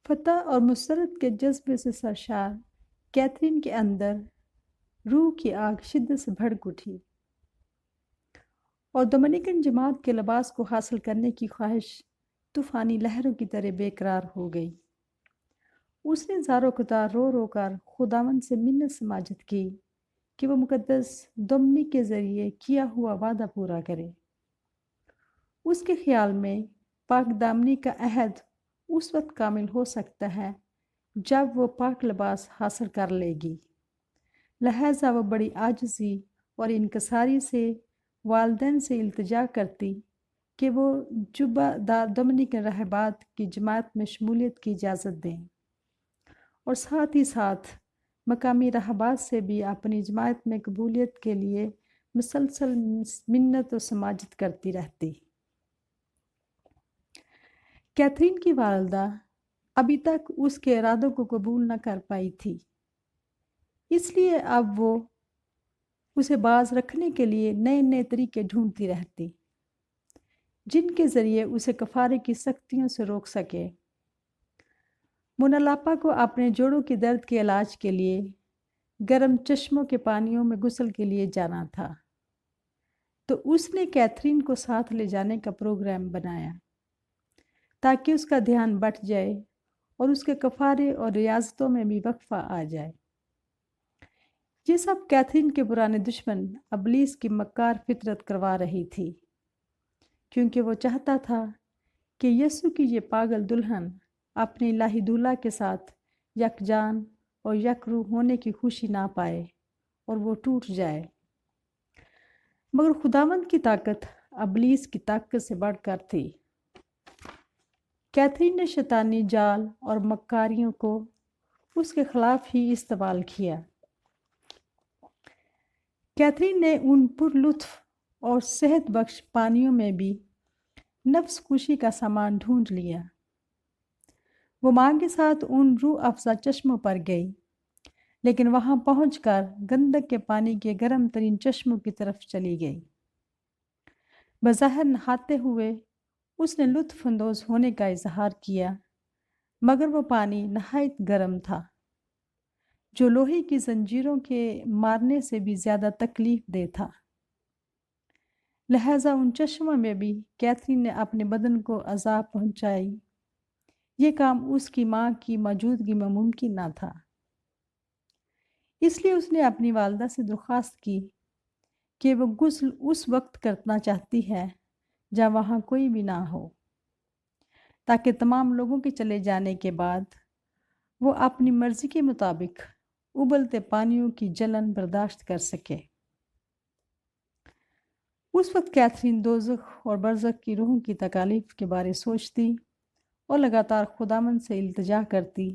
فتح اور مسرت کے جذبے سے سرشار کیتھرین کے اندر روح کی آگ شدت سے بھڑک اٹھی اور ڈومینیکن جماعت کے لباس کو حاصل کرنے کی خواہش طوفانی لہروں کی طرح بے قرار ہو گئی۔ اس نے زارو قطار رو رو کر خداوند سے منت سماجت کی کہ وہ مقدس ڈومنک کے ذریعے کیا ہوا وعدہ پورا کرے۔ اس کے خیال میں پاک دامنی کا عہد اس وقت کامل ہو سکتا ہے جب وہ پاک لباس حاصل کر لے گی، لہٰذا وہ بڑی عاجزی اور انکساری سے والدین سے التجا کرتی کہ وہ جبہ دار ڈومینیکن راہبات کی جماعت میں شمولیت کی اجازت دیں، اور ساتھ ہی ساتھ مقامی راہبات سے بھی اپنی جماعت میں قبولیت کے لیے مسلسل منت و سماجت کرتی رہتی۔ کیتھرین کی والدہ ابھی تک اس کے ارادوں کو قبول نہ کر پائی تھی، اس لیے اب وہ اسے باز رکھنے کے لیے نئے نئے طریقے ڈھونڈتی رہتی جن کے ذریعے اسے کفارے کی سختیوں سے روک سکے۔ مونا لاپا کو اپنے جوڑوں کی درد کے علاج کے لیے گرم چشموں کے پانیوں میں غسل کے لیے جانا تھا، تو اس نے کیتھرین کو ساتھ لے جانے کا پروگرام بنایا تاکہ اس کا دھیان بٹ جائے اور اس کے کفارے اور ریاضتوں میں بھی وقفہ آ جائے۔ یہ سب کیتھرین کے پرانے دشمن ابلیس کی مکار فطرت کروا رہی تھی، کیونکہ وہ چاہتا تھا کہ یسوع کی یہ پاگل دلہن اپنی الہی دولہا کے ساتھ یکجان اور یک روح ہونے کی خوشی نہ پائے اور وہ ٹوٹ جائے۔ مگر خداوند کی طاقت ابلیس کی طاقت سے بڑھ کر تھی۔ کیتھرین نے شیطانی جال اور مکاریوں کو اس کے خلاف ہی استعمال کیا۔ کیتھرین نے ان پر لطف اور صحت بخش پانیوں میں بھی نفس کشی کا سامان ڈھونڈ لیا۔ وہ ماں کے ساتھ ان روح افزا چشموں پر گئی، لیکن وہاں پہنچ کر گندک کے پانی کے گرم ترین چشموں کی طرف چلی گئی۔ بظاہر نہاتے ہوئے اس نے لطف اندوز ہونے کا اظہار کیا، مگر وہ پانی نہایت گرم تھا، جو لوہے کی زنجیروں کے مارنے سے بھی زیادہ تکلیف دہ تھا۔ لہٰذا ان چشموں میں بھی کیتھرین نے اپنے بدن کو عذاب پہنچائی۔ یہ کام اس کی ماں کی موجودگی میں ممکن نہ تھا، اس لیے اس نے اپنی والدہ سے درخواست کی کہ وہ غسل اس وقت کرنا چاہتی ہے جب وہاں کوئی بھی نہ ہو، تاکہ تمام لوگوں کے چلے جانے کے بعد وہ اپنی مرضی کے مطابق ابلتے پانیوں کی جلن برداشت کر سکے۔ اس وقت کیتھرین دوزخ اور برزخ کی روحوں کی تکالیف کے بارے سوچتی اور لگاتار خداوند سے التجا کرتی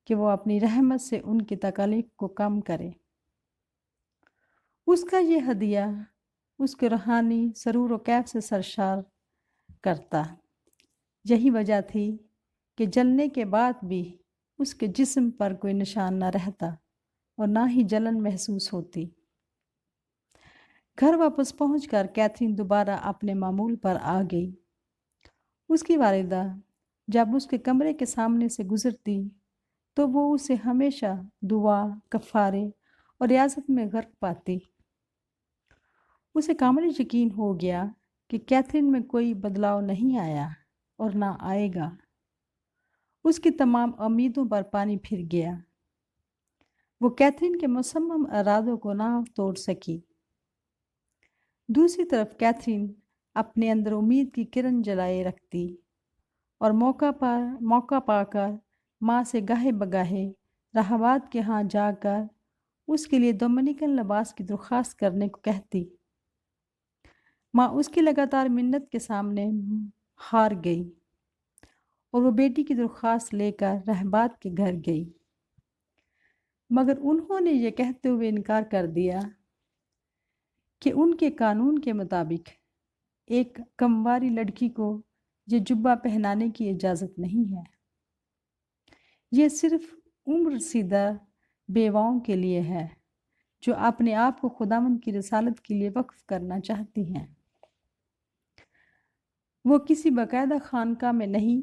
کہ وہ اپنی رحمت سے ان کی تکالیف کو کم کرے۔ اس کا یہ ہدیہ اس کے روحانی سرور و کیف سے سرشار کرتا۔ یہی وجہ تھی کہ جلنے کے بعد بھی اس کے جسم پر کوئی نشان نہ رہتا اور نہ ہی جلن محسوس ہوتی۔ گھر واپس پہنچ کر کیتھرین دوبارہ اپنے معمول پر آ گئی۔ اس کی والدہ جب اس کے کمرے کے سامنے سے گزرتی تو وہ اسے ہمیشہ دعا، کفارے اور ریاضت میں غرق پاتی۔ اسے کامل یقین ہو گیا کہ کیتھرین میں کوئی بدلاؤ نہیں آیا اور نہ آئے گا۔ اس کی تمام امیدوں پر پانی پھر گیا۔ وہ کیتھرین کے مصمم ارادوں کو نہ توڑ سکی۔ دوسری طرف کیتھرین اپنے اندر امید کی کرن جلائے رکھتی اور موقع پا کر ماں سے گاہے بگاہے راہبات کے ہاں جا کر اس کے لیے ڈومینیکن لباس کی درخواست کرنے کو کہتی۔ ماں اس کی لگاتار منت کے سامنے ہار گئی اور وہ بیٹی کی درخواست لے کر راہبات کے گھر گئی، مگر انہوں نے یہ کہتے ہوئے انکار کر دیا کہ ان کے قانون کے مطابق ایک کمواری لڑکی کو یہ جبہ پہنانے کی اجازت نہیں ہے۔ یہ صرف عمر رسیدہ بیواؤں کے لیے ہے جو اپنے آپ کو خداوند کی رسالت کے لیے وقف کرنا چاہتی ہیں۔ وہ کسی باقاعدہ خانقاہ میں نہیں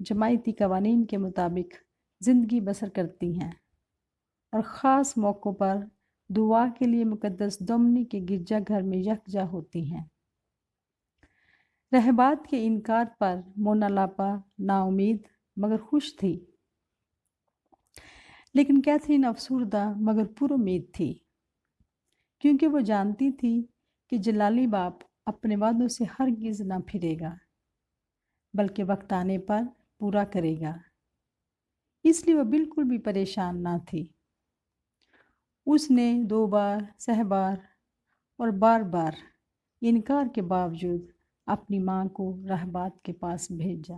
جماعتی قوانین کے مطابق زندگی بسر کرتی ہیں اور خاص موقعوں پر دعا کے لیے مقدس ڈومنی کے گرجا گھر میں یکجا ہوتی ہیں۔ رہبات کے انکار پر مونا لاپا نا امید مگر خوش تھی، لیکن کیتھرین افسردہ مگر پر امید تھی، کیونکہ وہ جانتی تھی کہ جلالی باپ اپنے وعدوں سے ہرگز نہ پھرے گا، بلکہ وقت آنے پر پورا کرے گا۔ اس لیے وہ بالکل بھی پریشان نہ تھی۔ اس نے 2 بار، 6 بار اور بار بار انکار کے باوجود اپنی ماں کو رہبات کے پاس بھیجا۔